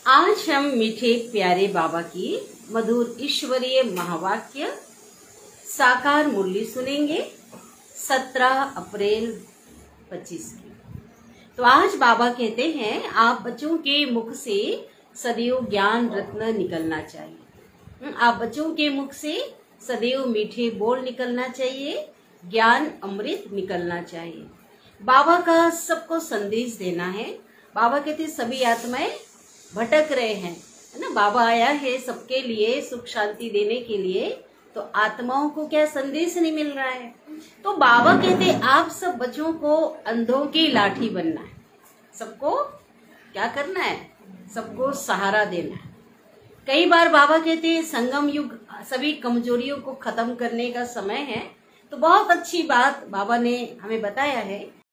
आज हम मीठे प्यारे बाबा की मधुर ईश्वरीय महावाक्य साकार मुरली सुनेंगे 17 अप्रैल 25 की। तो आज बाबा कहते हैं आप बच्चों के मुख से सदैव ज्ञान रत्न निकलना चाहिए। आप बच्चों के मुख से सदैव मीठे बोल निकलना चाहिए, ज्ञान अमृत निकलना चाहिए। बाबा का सबको संदेश देना है। बाबा कहते सभी आत्माएं भटक रहे हैं, है ना। बाबा आया है सबके लिए सुख शांति देने के लिए, तो आत्माओं को क्या संदेश नहीं मिल रहा है। तो बाबा कहते आप सब बच्चों को अंधों की लाठी बनना है। सबको क्या करना है? सबको सहारा देना है। कई बार बाबा कहते संगम युग सभी कमजोरियों को खत्म करने का समय है। तो बहुत अच्छी बात बाबा ने हमें बताया है।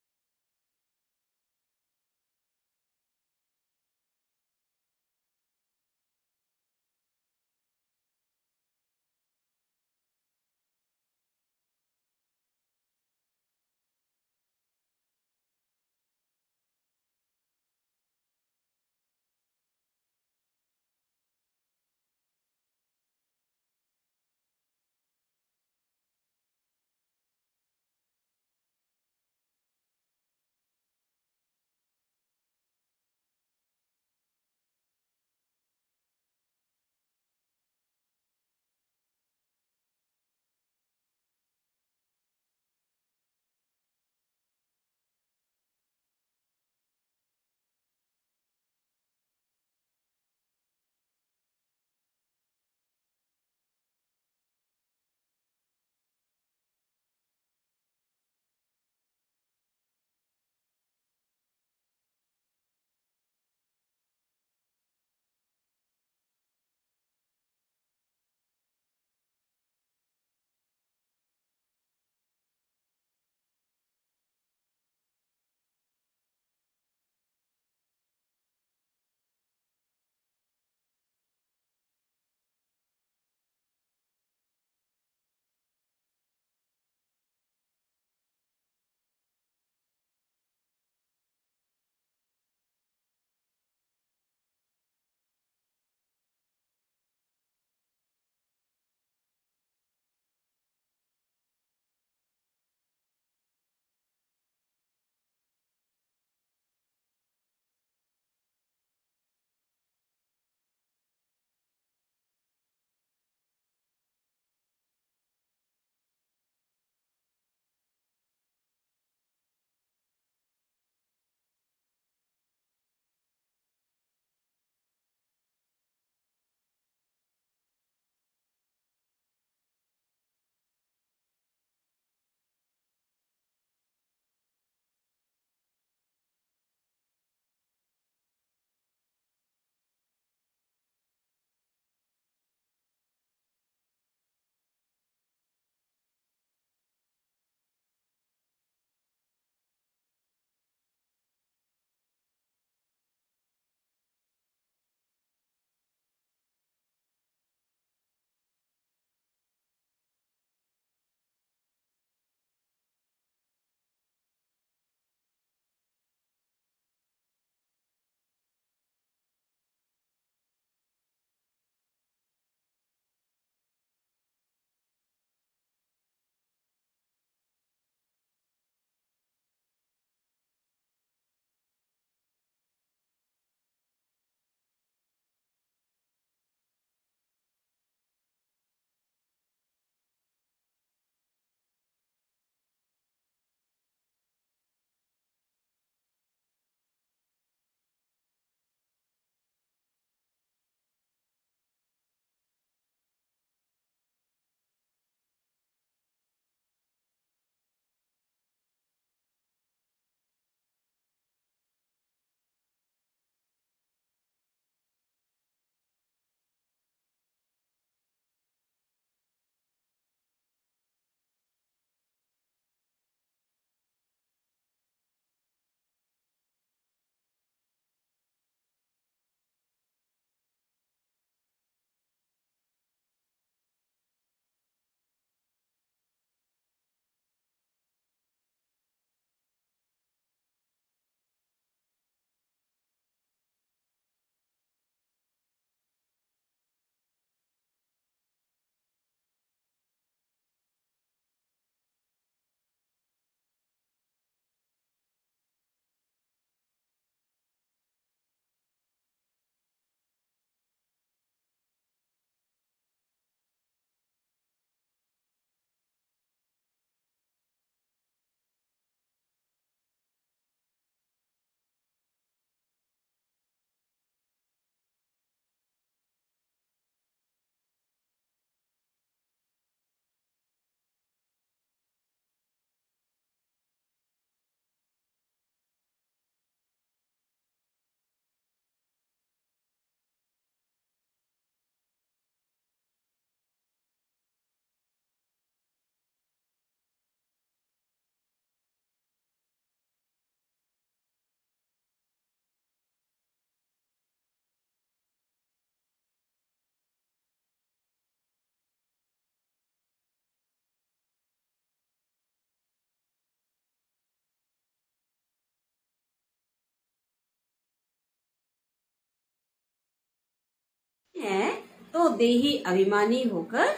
है तो देही अभिमानी होकर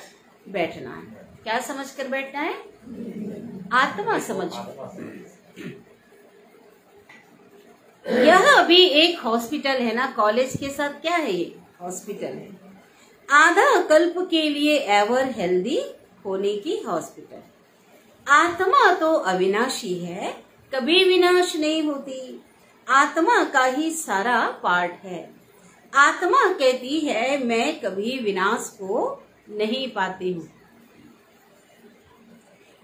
बैठना है। क्या समझकर बैठना है? आत्मा समझ। यह अभी एक हॉस्पिटल है ना, कॉलेज के साथ क्या है, ये हॉस्पिटल है। आधा कल्प के लिए एवर हेल्दी होने की हॉस्पिटल। आत्मा तो अविनाशी है, कभी विनाश नहीं होती। आत्मा का ही सारा पार्ट है। आत्मा कहती है मैं कभी विनाश को नहीं पाती हूँ।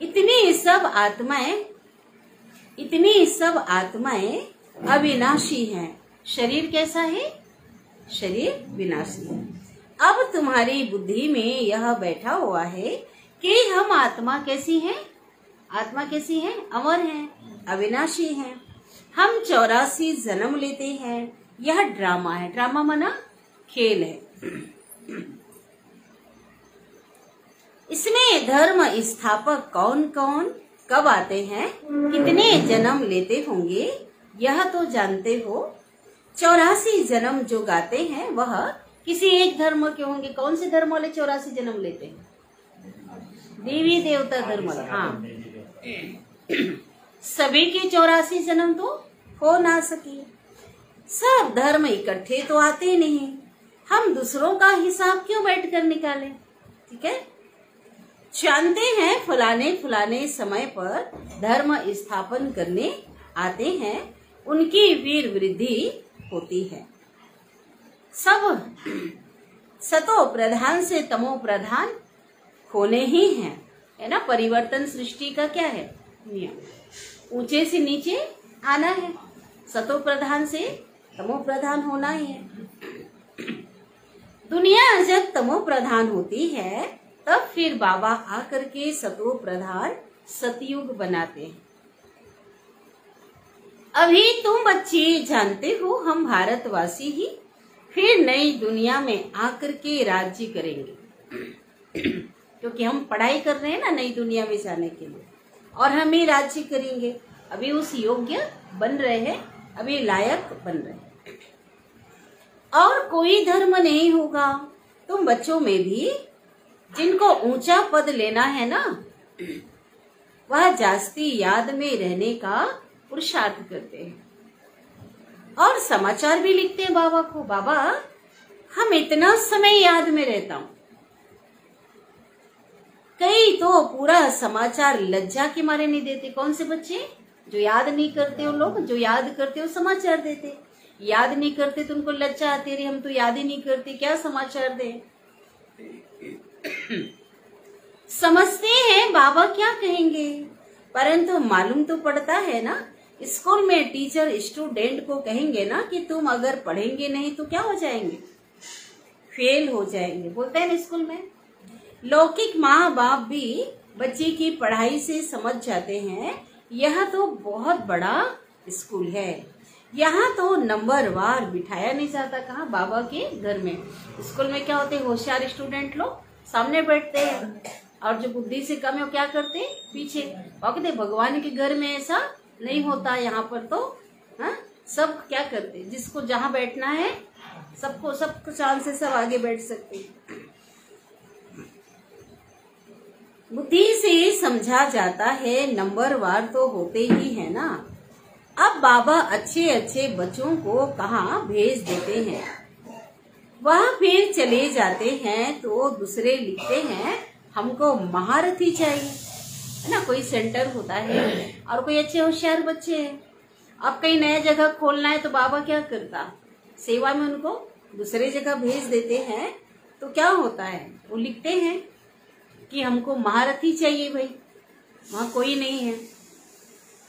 इतनी सब आत्माएं अविनाशी हैं। शरीर कैसा है? शरीर विनाशी है। अब तुम्हारी बुद्धि में यह बैठा हुआ है कि हम आत्मा कैसी है? आत्मा कैसी है? अमर है, अविनाशी है। हम 84 जन्म लेते हैं। यह ड्रामा है। ड्रामा माना खेल है। इसमें धर्म स्थापक कौन कौन कब आते हैं, कितने जन्म लेते होंगे, यह तो जानते हो। 84 जन्म जो गाते हैं वह किसी एक धर्म के होंगे। कौन से धर्म वाले 84 जन्म लेते हैं? देवी देवता धर्म। हाँ, सभी के 84 जन्म तो हो ना सके। सब धर्म इकट्ठे तो आते नहीं। हम दूसरों का हिसाब क्यों बैठकर निकालें? ठीक है, जानते हैं फलाने समय पर धर्म स्थापन करने आते हैं, उनकी वीर वृद्धि होती है। सब सतो प्रधान से तमो प्रधान होने ही है ना। परिवर्तन सृष्टि का क्या है? नियम। ऊंचे से नीचे आना है, सतो प्रधान से तमो प्रधान होना ही है। दुनिया जब तमो प्रधान होती है तब फिर बाबा आकर के सतो प्रधान सतयुग बनाते हैं। अभी तुम बच्चे जानते हो हम भारतवासी ही फिर नई दुनिया में आकर के राज्य करेंगे, क्योंकि हम पढ़ाई कर रहे हैं ना नई दुनिया में जाने के लिए, और हम ही राज्य करेंगे। अभी उस योग्य बन रहे हैं, अभी लायक बन रहे हैं। और कोई धर्म नहीं होगा। तुम बच्चों में भी जिनको ऊंचा पद लेना है ना, वह जास्ती याद में रहने का पुरुषार्थ करते हैं और समाचार भी लिखते हैं बाबा को। बाबा हम इतना समय याद में रहता हूं। कई तो पूरा समाचार लज्जा के मारे नहीं देते। कौन से बच्चे? जो याद नहीं करते वो लोग, जो याद करते वो समाचार देते। याद नहीं करते तो उनको लज्जा आती है, हम तो याद ही नहीं करते, क्या समाचार दें। समझते हैं बाबा क्या कहेंगे, परंतु मालूम तो पड़ता है ना। स्कूल में टीचर स्टूडेंट को कहेंगे ना कि तुम अगर पढ़ेंगे नहीं तो क्या हो जाएंगे? फेल हो जाएंगे, बोलते हैं ना स्कूल में। लौकिक माँ बाप भी बच्चे की पढ़ाई से समझ जाते हैं यह तो बहुत बड़ा स्कूल है, यहाँ तो नंबर वार बिठाया नहीं जाता। कहाँ? बाबा के घर में। स्कूल में क्या होते हैं? होशियार स्टूडेंट लोग सामने बैठते हैं और जो बुद्धि से कम है वो क्या करते हैं? पीछे। और कहते भगवान के घर में ऐसा नहीं होता। यहाँ पर तो सब क्या करते, जिसको जहाँ बैठना है सबको चांस से सब आगे बैठ सकते। बुद्धि से समझा जाता है, नंबर वार तो होते ही है ना। अब बाबा अच्छे अच्छे बच्चों को कहाँ भेज देते हैं, वह फिर चले जाते हैं तो दूसरे लिखते हैं हमको महारथी चाहिए, है ना। कोई सेंटर होता है और कोई अच्छे होशियार बच्चे हैं। अब कहीं नया जगह खोलना है तो बाबा क्या करता? सेवा में उनको दूसरे जगह भेज देते हैं। तो क्या होता है? वो लिखते हैं कि हमको महारथी चाहिए भाई, वहाँ कोई नहीं है।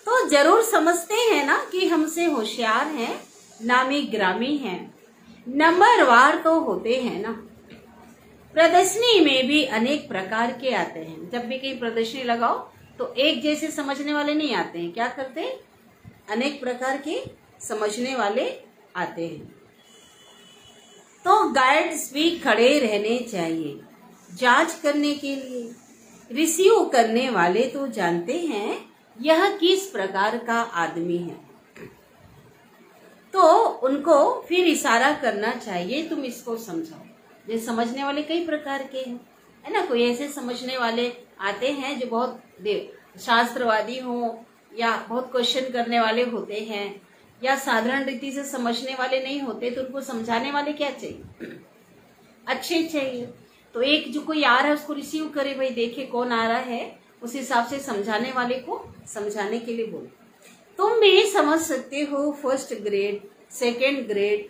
तो जरूर समझते हैं ना कि हमसे होशियार हैं, नामी ग्रामी हैं, नंबर वार तो होते हैं ना। प्रदर्शनी में भी अनेक प्रकार के आते हैं। जब भी कहीं प्रदर्शनी लगाओ तो एक जैसे समझने वाले नहीं आते हैं। क्या करते हैं? अनेक प्रकार के समझने वाले आते हैं। तो गाइड्स भी खड़े रहने चाहिए जांच करने के लिए। रिसीव करने वाले तो जानते हैं यह किस प्रकार का आदमी है, तो उनको फिर इशारा करना चाहिए तुम इसको समझाओ। जैसे समझने वाले कई प्रकार के हैं, है ना। कोई ऐसे समझने वाले आते हैं जो बहुत शास्त्रवादी हो, या बहुत क्वेश्चन करने वाले होते हैं, या साधारण रीति से समझने वाले नहीं होते, तो उनको समझाने वाले क्या चाहिए, अच्छे चाहिए। तो एक जो कोई आ रहा है उसको रिसीव करे, भाई देखे कौन आ रहा है, उस हिसाब से समझाने वाले को समझाने के लिए बोलो। तुम भी समझ सकते हो फर्स्ट ग्रेड, सेकेंड ग्रेड,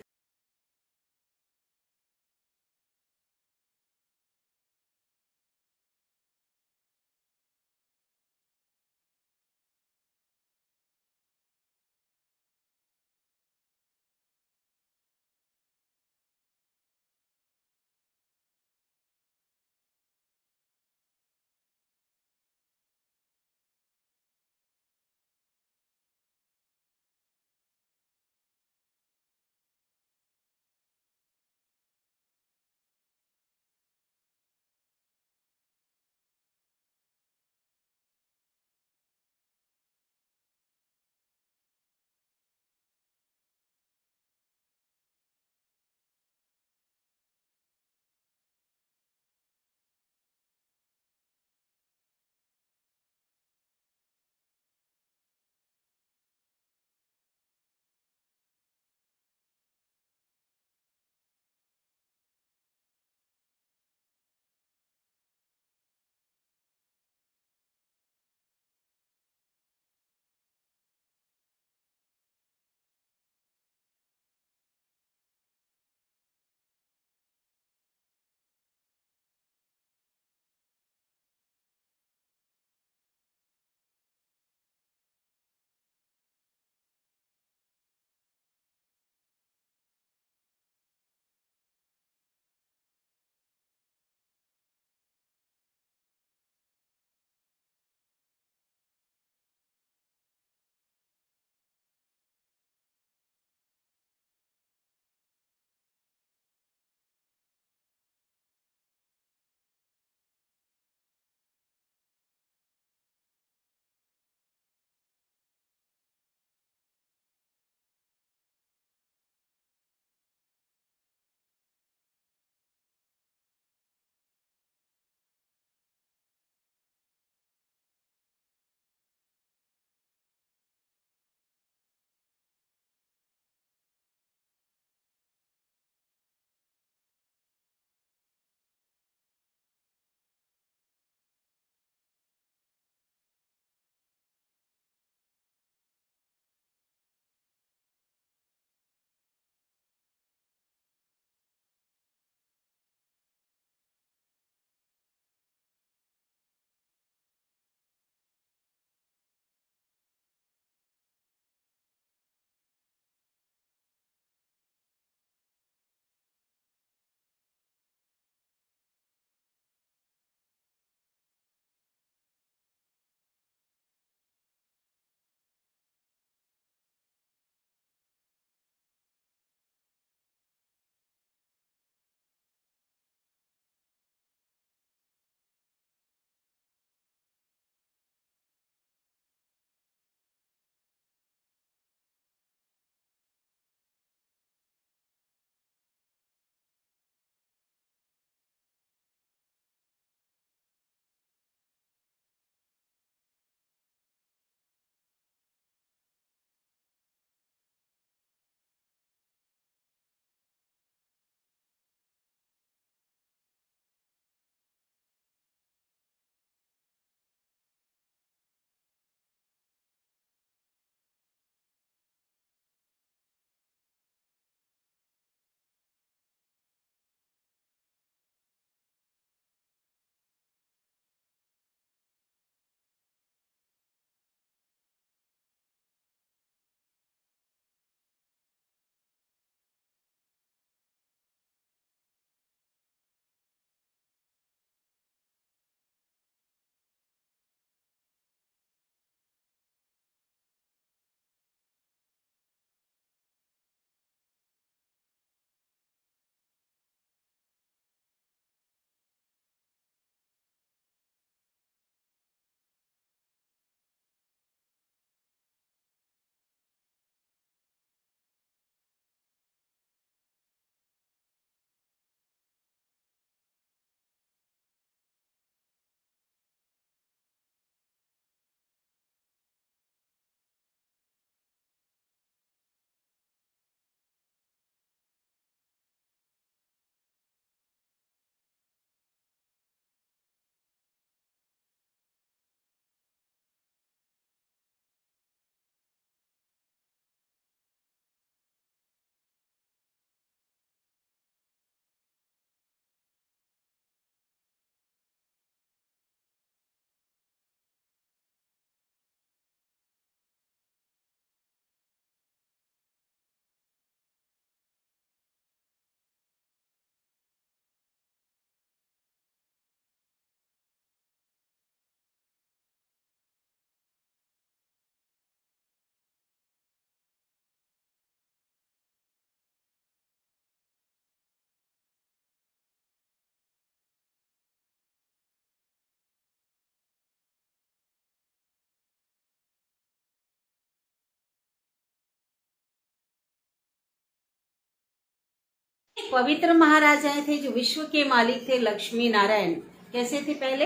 पवित्र महाराजाएं थे जो विश्व के मालिक थे। लक्ष्मी नारायण कैसे थे? पहले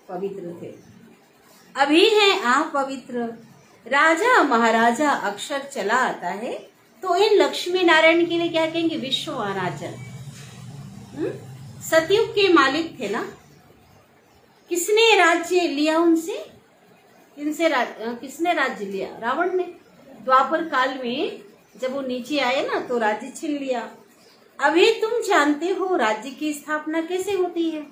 पवित्र थे। अभी है अपवित्र, राजा महाराजा अक्षर चला आता है। तो इन लक्ष्मी नारायण के लिए क्या कहेंगे? विश्व महाराजा। सतयुग के मालिक थे ना। किसने राज्य लिया उनसे? किसने राज्य लिया? रावण ने। द्वापर काल में जब वो नीचे आए ना तो राज्य छीन लिया। अभी तुम जानते हो राज्य की स्थापना कैसे होती है?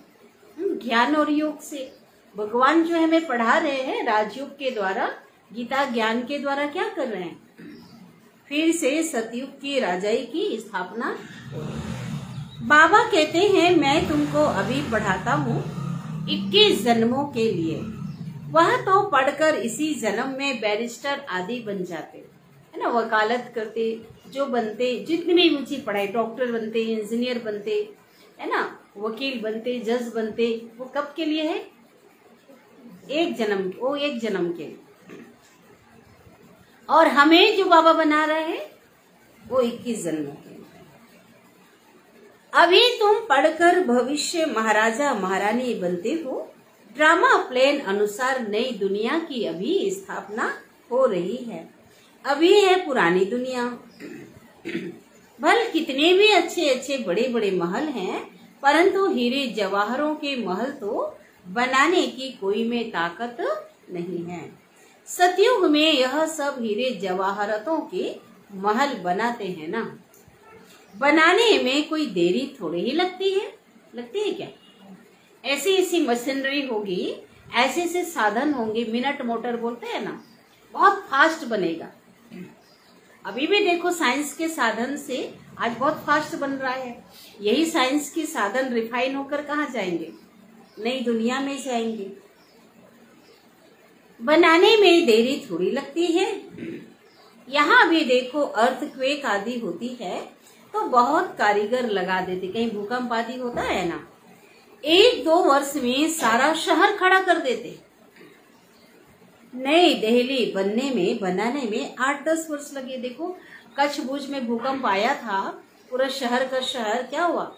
ज्ञान और योग से। भगवान जो हमें पढ़ा रहे हैं राजयोग के द्वारा, गीता ज्ञान के द्वारा क्या कर रहे हैं? फिर से सतयुग की राजाई की स्थापना। बाबा कहते हैं मैं तुमको अभी पढ़ाता हूँ 21 जन्मों के लिए। वह तो पढ़कर इसी जन्म में बैरिस्टर आदि बन जाते है ना, वकालत करते, जो बनते, जितनी भी ऊंची पढ़ाई, डॉक्टर बनते, इंजीनियर बनते है ना, वकील बनते, जज बनते, वो कब के लिए है? एक जन्म के लिए। और हमें जो बाबा बना रहे हैं वो 21 जन्मों के लिए। अभी तुम पढ़कर भविष्य महाराजा महारानी बनते हो। ड्रामा प्लान अनुसार नई दुनिया की अभी स्थापना हो रही है। अभी है पुरानी दुनिया। भल कितने भी अच्छे अच्छे बड़े बड़े महल हैं, परंतु हीरे जवाहरों के महल तो बनाने की कोई में ताकत नहीं है। सतयुग में यह सब हीरे जवाहरतों के महल बनाते हैं ना। बनाने में कोई देरी थोड़ी ही लगती है क्या? ऐसी ऐसी मशीनरी होगी, ऐसे ऐसे साधन होंगे, मिनट मोटर बोलते हैं ना, बहुत फास्ट बनेगा। अभी भी देखो साइंस के साधन से आज बहुत फास्ट बन रहा है। यही साइंस के साधन रिफाइन होकर कहाँ जाएंगे? नई दुनिया में जाएंगे। बनाने में देरी थोड़ी लगती है। यहाँ भी देखो अर्थक्वेक आदि होती है तो बहुत कारीगर लगा देते। कहीं भूकंप आदि होता है ना, 1-2 वर्ष में सारा शहर खड़ा कर देते। नई दिल्ली बनाने में 8-10 वर्ष लगे। देखो कच्छ भुज में भूकंप आया था, पूरा शहर का शहर क्या हुआ?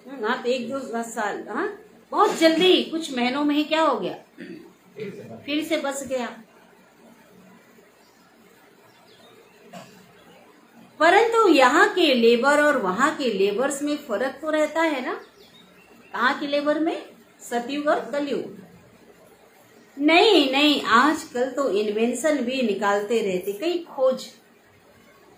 हाँ, तो 1-2 साल, हाँ, बहुत जल्दी कुछ महीनों में ही क्या हो गया? फिर से बस गया। परंतु यहाँ के लेबर और वहां के लेबर्स में फर्क तो रहता है ना। कहाँ के लेबर में? सतयुग और कलयुग। नहीं, आजकल तो इन्वेंशन भी निकालते रहते, कई खोज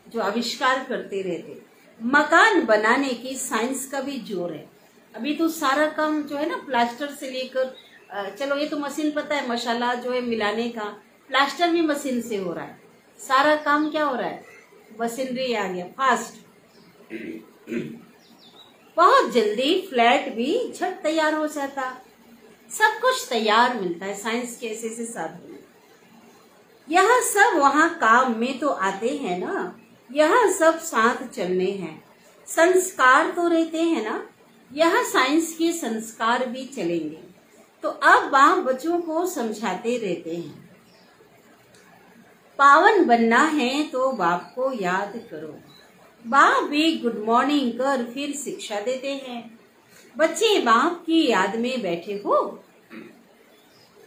जो आविष्कार करते रहते। मकान बनाने की साइंस का भी जोर है। अभी तो सारा काम जो है ना, प्लास्टर से लेकर, चलो ये तो मशीन पता है, मसाला जो है मिलाने का, प्लास्टर भी मशीन से हो रहा है। सारा काम क्या हो रहा है? मशीनरी आ गया, फास्ट। बहुत जल्दी फ्लैट भी झट तैयार हो जाता। सब कुछ तैयार मिलता है साइंस के ऐसे साधन। यह सब वहाँ काम में तो आते हैं ना, यह सब साथ चलने हैं। संस्कार तो रहते हैं ना, यह साइंस के संस्कार भी चलेंगे। तो अब बाप बच्चों को समझाते रहते हैं, पावन बनना है तो बाप को याद करो। बाप भी गुड मॉर्निंग कर फिर शिक्षा देते हैं। बच्चे बाप की याद में बैठे हो?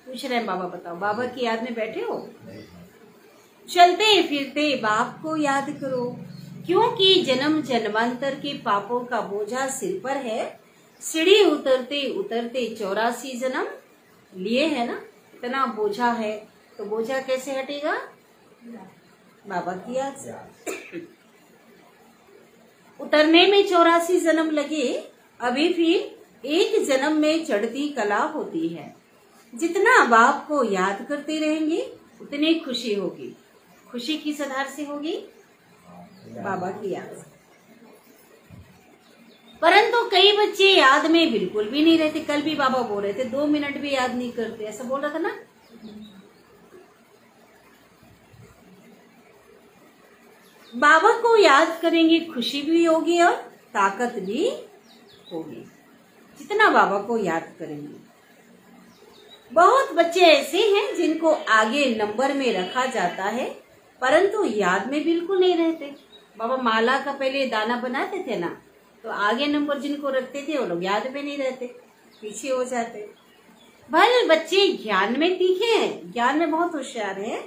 पूछ रहे हैं बाबा, बताओ बाबा की याद में बैठे हो? चलते फिरते बाप को याद करो, क्योंकि जन्म जन्मांतर के पापों का बोझा सिर पर है। सीढ़ी उतरते उतरते 84 जन्म लिए है ना, इतना बोझा है, तो बोझा कैसे हटेगा? बाबा की याद से। उतरने में 84 जन्म लगे, अभी फिर एक जन्म में चढ़ती कला होती है। जितना बाप को याद करते रहेंगे उतनी खुशी होगी। खुशी किस आधार से होगी? बाबा की याद से। परंतु कई बच्चे याद में बिल्कुल भी नहीं रहते। कल भी बाबा बोल रहे थे 2 मिनट भी याद नहीं करते, ऐसा बोल रहा था ना। बाबा को याद करेंगे, खुशी भी होगी और ताकत भी होगी, जितना बाबा को याद करेंगे। बहुत बच्चे ऐसे हैं जिनको आगे नंबर में रखा जाता है, परंतु याद में बिल्कुल नहीं रहते। बाबा माला का पहले दाना बनाते थे ना, तो आगे नंबर जिनको रखते थे वो लोग याद में नहीं रहते, पीछे हो जाते। भले बच्चे ज्ञान में तीखे हैं, ज्ञान में बहुत होशियार हैं,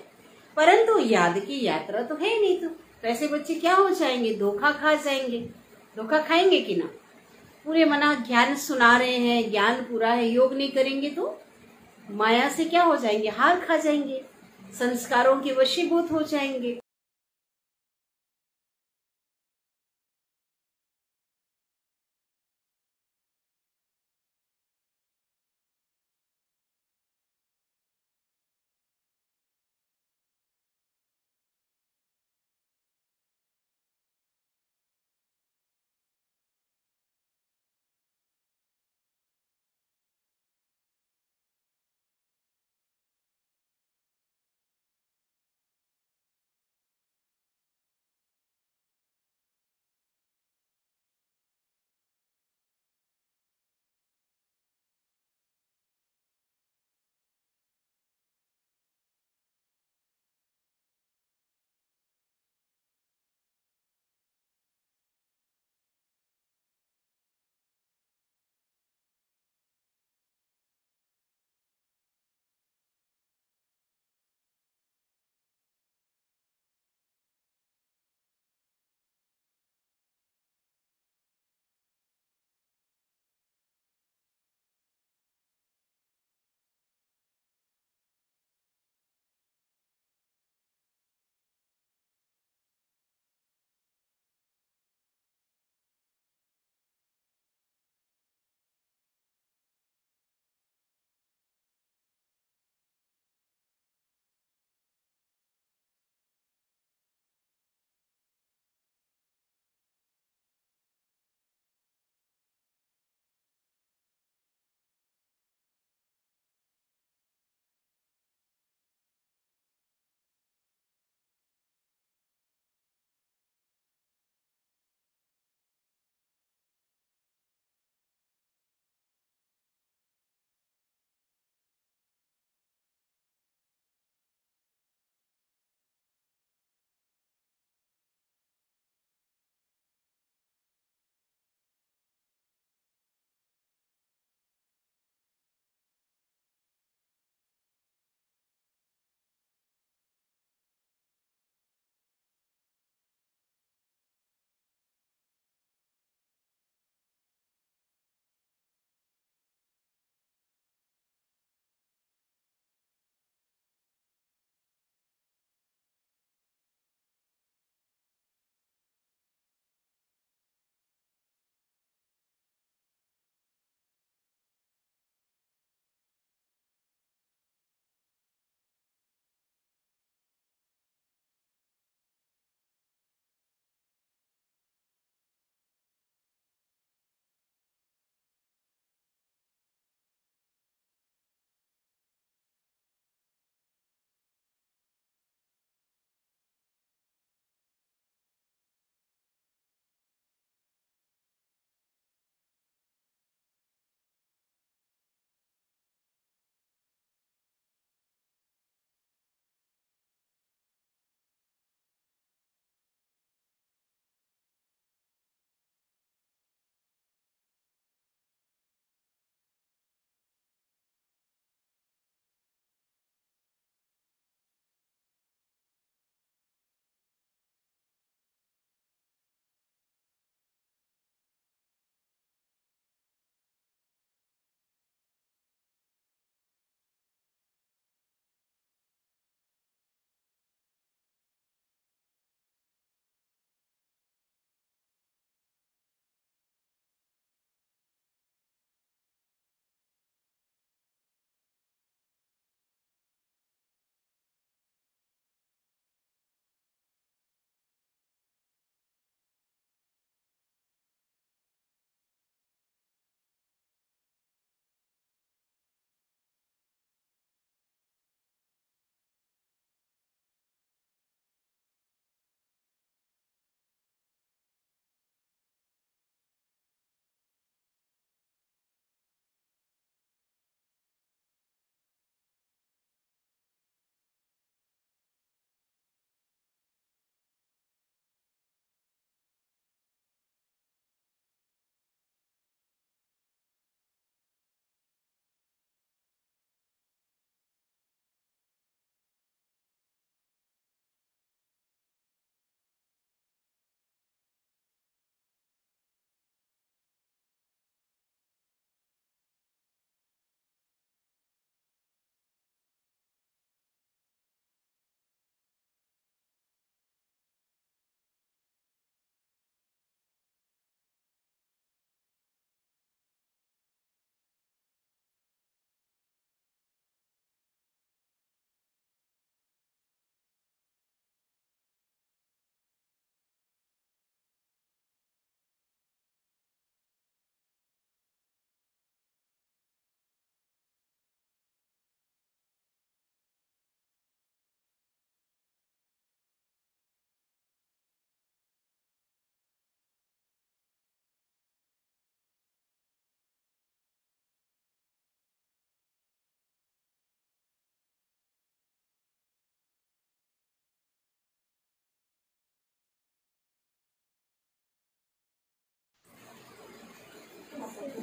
परंतु याद की यात्रा तो है नहीं। तो ऐसे बच्चे क्या हो जाएंगे, धोखा खा जाएंगे। धोखा खाएंगे कि ना। पूरे मना ज्ञान सुना रहे हैं, ज्ञान पूरा है, योग नहीं करेंगे तो माया से क्या हो जाएंगे, हार खा जाएंगे, संस्कारों के वशीभूत हो जाएंगे।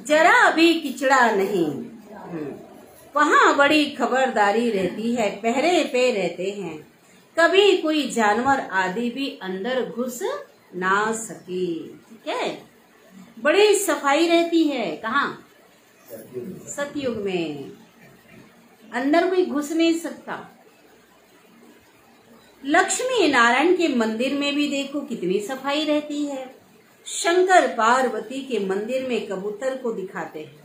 जरा भी किचड़ा नहीं। वहाँ बड़ी खबरदारी रहती है, पहरे पे रहते हैं, कभी कोई जानवर आदि भी अंदर घुस ना सके। ठीक है, बड़ी सफाई रहती है। कहाँ? सतयुग में अंदर कोई घुस नहीं सकता। लक्ष्मी नारायण के मंदिर में भी देखो कितनी सफाई रहती है। शंकर पार्वती के मंदिर में कबूतर को दिखाते हैं,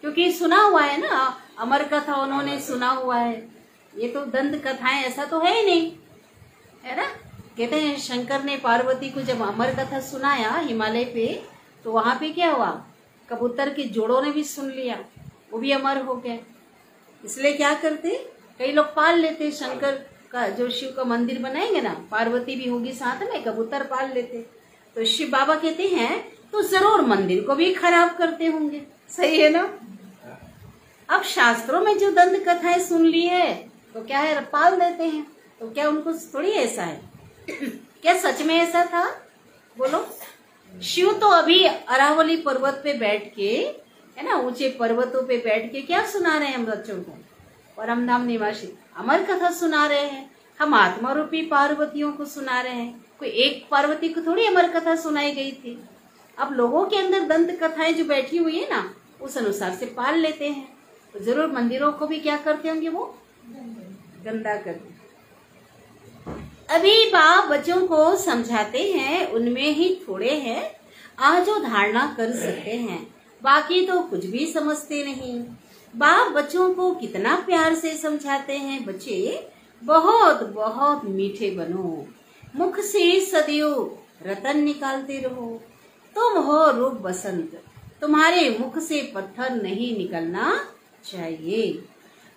क्योंकि सुना हुआ है ना, अमर कथा उन्होंने सुना हुआ है। ये तो दंत कथाएं, ऐसा तो है ही नहीं, है ना। कहते हैं शंकर ने पार्वती को जब अमर कथा सुनाया हिमालय पे, तो वहां पे क्या हुआ, कबूतर के जोड़ों ने भी सुन लिया, वो भी अमर हो गए। इसलिए क्या करते, कई लोग पाल लेते, शंकर का जो शिव का मंदिर बनाएंगे ना, पार्वती भी होगी साथ में, कबूतर पाल लेते। तो शिव बाबा कहते हैं तो जरूर मंदिर को भी खराब करते होंगे। सही है ना। अब शास्त्रों में जो दंत कथाएं सुन ली है तो क्या है, पाल देते हैं। तो क्या उनको थोड़ी ऐसा है? क्या सच में ऐसा था? बोलो। शिव तो अभी अरावली पर्वत पे बैठ के, है ना, ऊंचे पर्वतों पे बैठ के क्या सुना रहे हैं हम बच्चों को? परमधाम निवासी अमर कथा सुना रहे हैं। हम आत्मा रूपी पार्वतियों को सुना रहे हैं। कोई एक पार्वती को थोड़ी अमर कथा सुनाई गई थी। अब लोगों के अंदर दंत कथाएं जो बैठी हुई है ना, उस अनुसार से पाल लेते हैं। तो जरूर मंदिरों को भी क्या करते होंगे, वो गंदा करते। अभी बाप बच्चों को समझाते हैं, उनमें ही थोड़े हैं आज जो धारणा कर सकते हैं, बाकी तो कुछ भी समझते नहीं। बाप बच्चों को कितना प्यार से समझाते हैं, बच्चे बहुत बहुत मीठे बनो, मुख से सदैव रतन निकालते रहो। तुम हो रूप बसंत, तुम्हारे मुख से पत्थर नहीं निकलना चाहिए।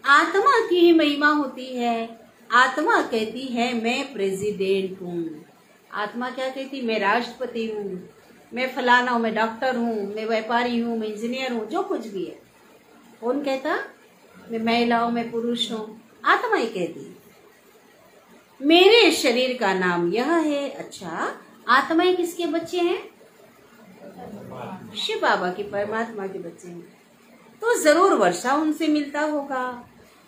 आत्मा की ही महिमा होती है। आत्मा कहती है मैं प्रेसिडेंट हूँ। आत्मा क्या कहती, मैं राष्ट्रपति हूँ, मैं फलाना हूँ, मैं डॉक्टर हूँ, मैं व्यापारी हूँ, मैं इंजीनियर हूँ, जो कुछ भी है। कौन कहता, मैं महिला हूँ, मैं पुरुष हूँ? आत्मा ही कहती। मेरे शरीर का नाम यह है। अच्छा, आत्माएं किसके बच्चे हैं? शिव बाबा के, परमात्मा के बच्चे हैं। तो जरूर वर्षा उनसे मिलता होगा।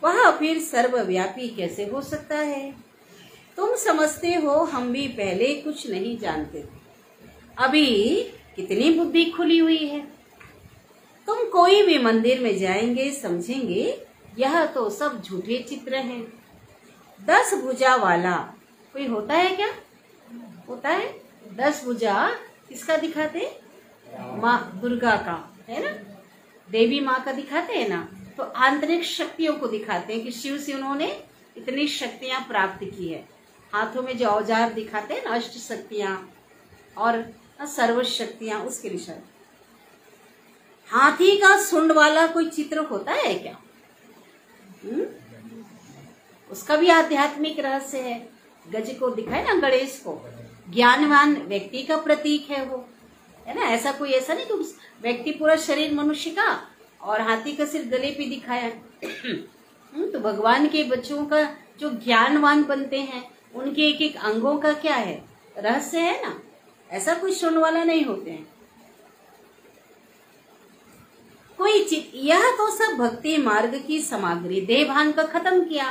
वह फिर सर्वव्यापी कैसे हो सकता है? तुम समझते हो हम भी पहले कुछ नहीं जानते थे, अभी कितनी बुद्धि खुली हुई है। तुम कोई भी मंदिर में जाएंगे समझेंगे यह तो सब झूठे चित्र हैं। 10 भुजा वाला कोई होता है क्या? होता है। 10 भुजा किसका दिखाते? माँ दुर्गा का, है ना, देवी माँ का दिखाते हैं ना। तो आंतरिक शक्तियों को दिखाते हैं कि शिव से उन्होंने इतनी शक्तियां प्राप्त की है। हाथों में जो औजार दिखाते हैं ना, अष्ट शक्तियां और सर्व शक्तियां, उसके लिए। हाथी का सुंड वाला कोई चित्र होता है क्या? उसका भी आध्यात्मिक रहस्य है। गज को दिखाए ना, गणेश को, ज्ञानवान व्यक्ति का प्रतीक है वो, है ना। ऐसा कोई ऐसा नहीं कि व्यक्ति पूरा शरीर मनुष्य का और हाथी का सिर्फ गले पे दिखाया। तो भगवान के बच्चों का जो ज्ञानवान बनते हैं, उनके एक एक अंगों का क्या है, रहस्य है ना। ऐसा कोई सुनने वाला नहीं होते हैं कोई चीज। यह तो सब भक्ति मार्ग की सामग्री, देवभान का खत्म किया।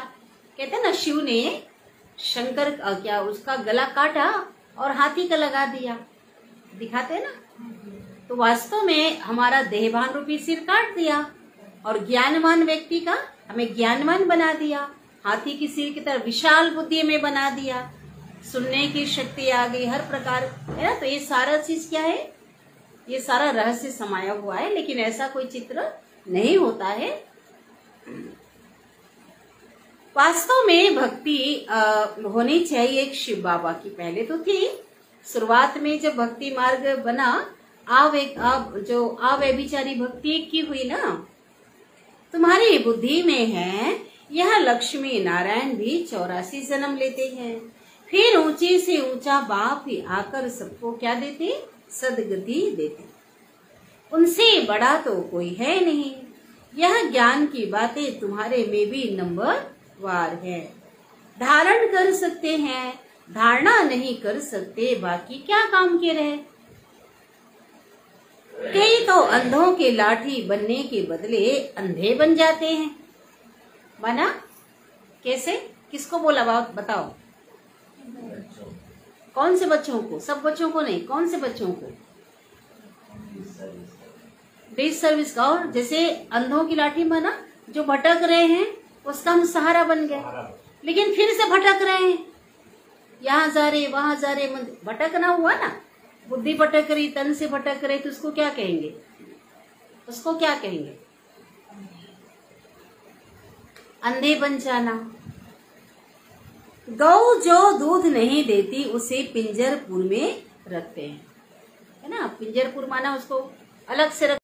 कहते हैं ना, शिव ने शंकर क्या उसका गला काटा और हाथी का लगा दिया, दिखाते हैं ना। तो वास्तव में हमारा देहभान रूपी सिर काट दिया और ज्ञानवान व्यक्ति का हमें ज्ञानवान बना दिया। हाथी की सिर की तरह विशाल बुद्धि में बना दिया, सुनने की शक्ति आ गई, हर प्रकार, है ना। तो ये सारा चीज क्या है, ये सारा रहस्य समाया हुआ है। लेकिन ऐसा कोई चित्र नहीं होता है। वास्तव में भक्ति होनी चाहिए एक शिव बाबा की। पहले तो थी, शुरुआत में जब भक्ति मार्ग बना, जो अव्यभिचारी भक्ति की हुई ना, तुम्हारी बुद्धि में है। यह लक्ष्मी नारायण भी 84 जन्म लेते हैं, फिर ऊंचे से ऊंचा बाप ही आकर सबको क्या देते, सदगति देते। उनसे बड़ा तो कोई है नहीं। यह ज्ञान की बातें तुम्हारे में भी नंबर वार है। धारण कर सकते हैं, धारणा नहीं कर सकते, बाकी क्या काम के रहे। कई तो अंधों के लाठी बनने के बदले अंधे बन जाते हैं। माना कैसे? किसको बोला बात बताओ? कौन से बच्चों को? सब बच्चों को नहीं, कौन से बच्चों को? डिस सर्विस का। और जैसे अंधों की लाठी माना जो भटक रहे हैं उसका हम सहारा बन गए, लेकिन फिर से भटक रहे हैं, यहाँ जा रहे वहां जा रहे, भटकना हुआ ना। बुद्धि भटक रही, तन से भटक रहे, तो उसको क्या कहेंगे? उसको क्या कहेंगे? अंधे बन जाना। गौ जो दूध नहीं देती उसे पिंजरपुर में रखते हैं, है ना। पिंजरपुर माना उसको अलग से रख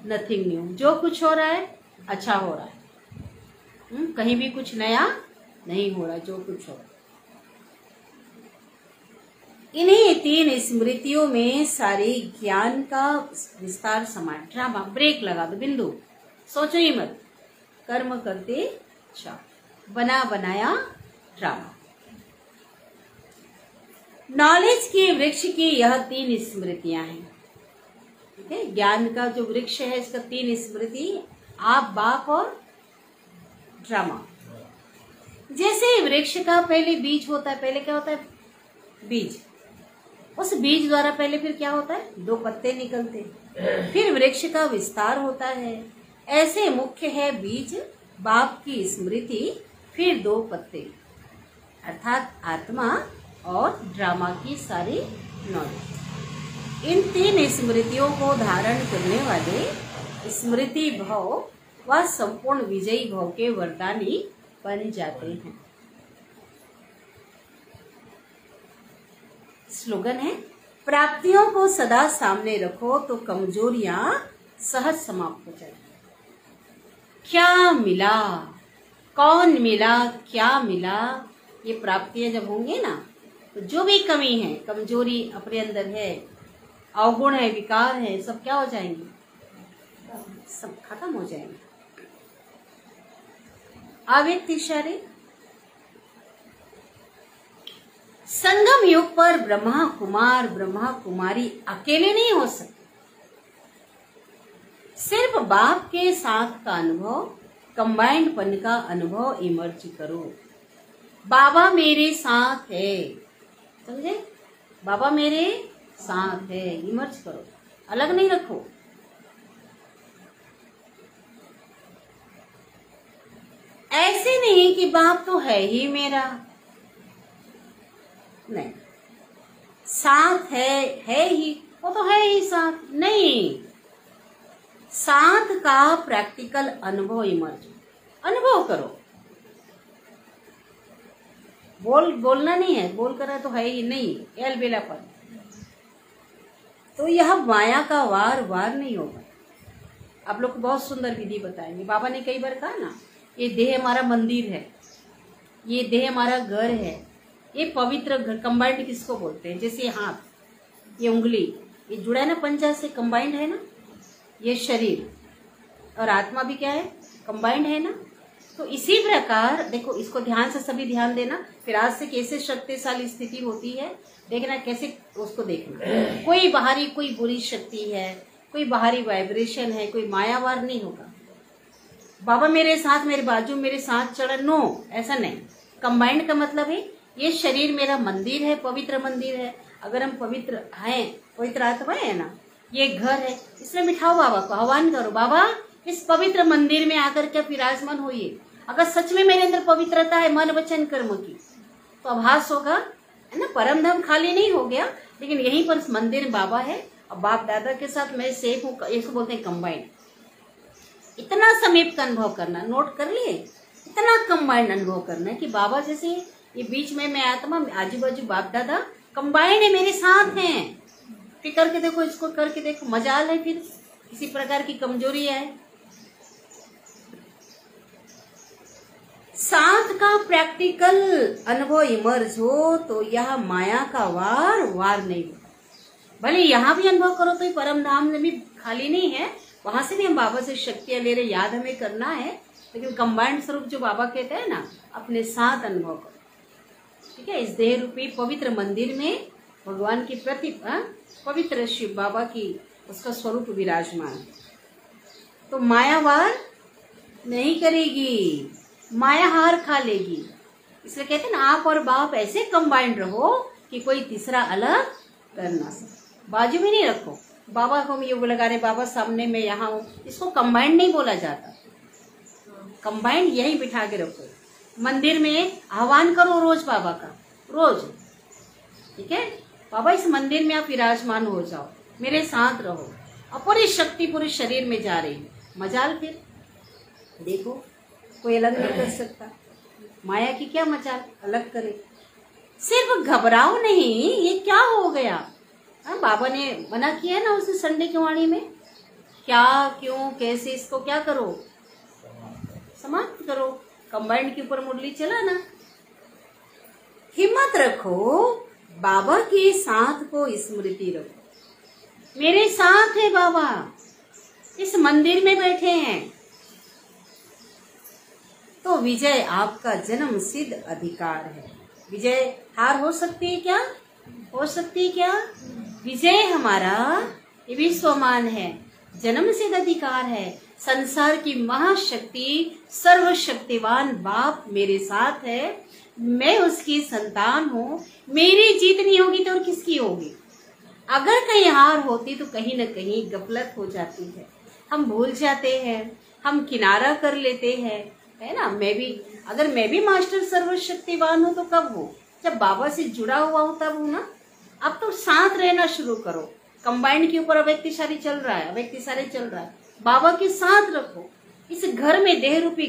नथिंग न्यू। जो कुछ हो रहा है अच्छा हो रहा है, कहीं भी कुछ नया नहीं हो रहा, जो कुछ हो रहा है। इन्हीं 3 स्मृतियों में सारे ज्ञान का विस्तार समा। ड्रामा, ब्रेक लगा दो, बिंदु, सोचो ही मत, कर्म करते जाओ, बना बनाया ड्रामा। नॉलेज के वृक्ष की यह 3 स्मृतियां हैं। ठीक है, ज्ञान का जो वृक्ष है इसका 3 स्मृति, आप, बाप और ड्रामा। जैसे वृक्ष का पहले बीज होता है, पहले क्या होता है, बीज, उस बीज द्वारा पहले फिर क्या होता है, 2 पत्ते निकलते, फिर वृक्ष का विस्तार होता है। ऐसे मुख्य है बीज, बाप की स्मृति, फिर 2 पत्ते, अर्थात आत्मा और ड्रामा की सारी नॉलेज। इन 3 स्मृतियों को धारण करने वाले स्मृति भाव व संपूर्ण विजयी भाव के वरदानी बन जाते हैं। स्लोगन है, प्राप्तियों को सदा सामने रखो तो कमजोरियां सहज समाप्त हो जाएगी। क्या मिला, कौन मिला, क्या मिला, ये प्राप्तियां जब होंगे ना, तो जो भी कमी है, कमजोरी अपने अंदर है, अवगुण है, विकार है, सब क्या हो जाएंगे, सब खत्म हो जाएंगे। अव्यक्त इशारे। संगम युग पर ब्रह्मा कुमार, ब्रह्मा कुमारी अकेले नहीं हो सकते। सिर्फ बाप के साथ का अनुभव, कंबाइंड पन का अनुभव इमर्ज करो। बाबा मेरे साथ है, समझे, बाबा मेरे साथ है, इमर्ज करो, अलग नहीं रखो। ऐसे नहीं कि बाप तो है ही मेरा, नहीं, साथ है ही, वो तो है ही साथ, नहीं, साथ का प्रैक्टिकल अनुभव इमर्ज, अनुभव करो। बोलना नहीं है, बोल कर तो है ही नहीं, अलबेलापन। तो यह माया का वार नहीं होगा। आप लोग को बहुत सुंदर विधि बताएंगे। बाबा ने कई बार कहा ना, ये देह हमारा मंदिर है, ये देह हमारा घर है, ये पवित्र घर। कंबाइंड किसको बोलते हैं, जैसे हाथ, ये उंगली, ये जुड़ा है ना पंचा से, कंबाइंड है ना। ये शरीर और आत्मा भी क्या है, कंबाइंड है ना। तो इसी प्रकार देखो, इसको ध्यान से सभी ध्यान देना। फिर आज से कैसे शक्तिशाली स्थिति होती है देखना, कैसे उसको देखना। कोई बाहरी, कोई बुरी शक्ति है, कोई बाहरी वाइब्रेशन है, कोई मायावार नहीं होगा। बाबा मेरे साथ, मेरे बाजू, मेरे साथ चढ़, नो, ऐसा नहीं। कंबाइंड का मतलब है ये शरीर मेरा मंदिर है, पवित्र मंदिर है। अगर हम पवित्र हैं, पवित्र आत्मा है ना, ये घर है, इसलिए बिठाओ बाबा को, आह्वान करो, बाबा इस पवित्र मंदिर में आकर के विराजमान होइए। अगर सच में मेरे अंदर पवित्रता है मन वचन कर्म की, तो आभास होगा, है ना, परम धाम खाली नहीं हो गया, लेकिन यहीं पर मंदिर बाबा है और बाप दादा के साथ मैं सेफ हूँ। इसको बोलते हैं कंबाइंड। इतना समीप का अनुभव करना, नोट कर लिए, इतना कंबाइंड अनुभव करना है कि बाबा जैसे ये बीच में मैं आत्मा, आजू बाजू बाप दादा कंबाइंड है, मेरे साथ हैं। फिर करके देखो, इसको करके देखो, मजाल है। फिर किसी प्रकार की कमजोरी है, साथ का प्रैक्टिकल अनुभव इमर्ज हो तो यह माया का वार नहीं हो। भले यहाँ भी अनुभव करो तो परम धाम में भी खाली नहीं है, वहां से भी हम बाबा से शक्तियां ले रहे, याद हमें करना है, लेकिन कंबाइंड स्वरूप जो बाबा कहते हैं ना, अपने साथ अनुभव करो। ठीक है, इस देह रूपी पवित्र मंदिर में भगवान की पवित्र शिव बाबा की उसका स्वरूप विराजमान है, तो मायावार नहीं करेगी, माया हार खा लेगी। इसलिए कहते हैं ना, आप और बाप ऐसे कंबाइंड रहो कि कोई तीसरा अलग कर ना सके। बाजू में नहीं रखो, बाबा को हम योग लगा रहे, बाबा सामने में यहाँ हूँ, इसको कंबाइंड नहीं बोला जाता। कंबाइंड यही बिठा के रखो, मंदिर में आह्वान करो रोज बाबा का, रोज। ठीक है, बाबा इस मंदिर में आप विराजमान हो जाओ, मेरे साथ रहो, और पूरी शक्ति पूरे शरीर में जा रही है। मजाल फिर देखो, कोई अलग नहीं कर सकता। माया की क्या मजाल अलग करे। सिर्फ घबराओ नहीं, ये क्या हो गया। बाबा ने मना किया ना उस संडे की वाणी में, क्या, क्यों, कैसे, इसको क्या करो, समाप्त करो। कंबाइंड के ऊपर मुरली चलाना। हिम्मत रखो, बाबा के साथ को स्मृति रखो। मेरे साथ है बाबा, इस मंदिर में बैठे हैं। तो विजय आपका जन्म सिद्ध अधिकार है। विजय हार हो सकती है क्या? हो सकती है क्या? विजय हमारा विश्वमान है, जन्म सिद्ध अधिकार है। संसार की महाशक्ति सर्वशक्तिवान बाप मेरे साथ है, मैं उसकी संतान हूँ। मेरी जीत नहीं होगी तो और किसकी होगी? अगर कहीं हार होती तो कहीं न कहीं गफलत हो जाती है, हम भूल जाते हैं, हम किनारा कर लेते हैं, है ना। अगर मैं भी मास्टर सर्वशक्तिवान हूँ तो कब हूँ? जब बाबा से जुड़ा हुआ हूँ तब हूँ ना। अब तो साथ रहना शुरू करो। कंबाइंड के ऊपर अव्यक्तिशाली चल रहा है, अव्यक्तिशाली चल रहा है, बाबा के साथ रखो। इस घर में देह रूपी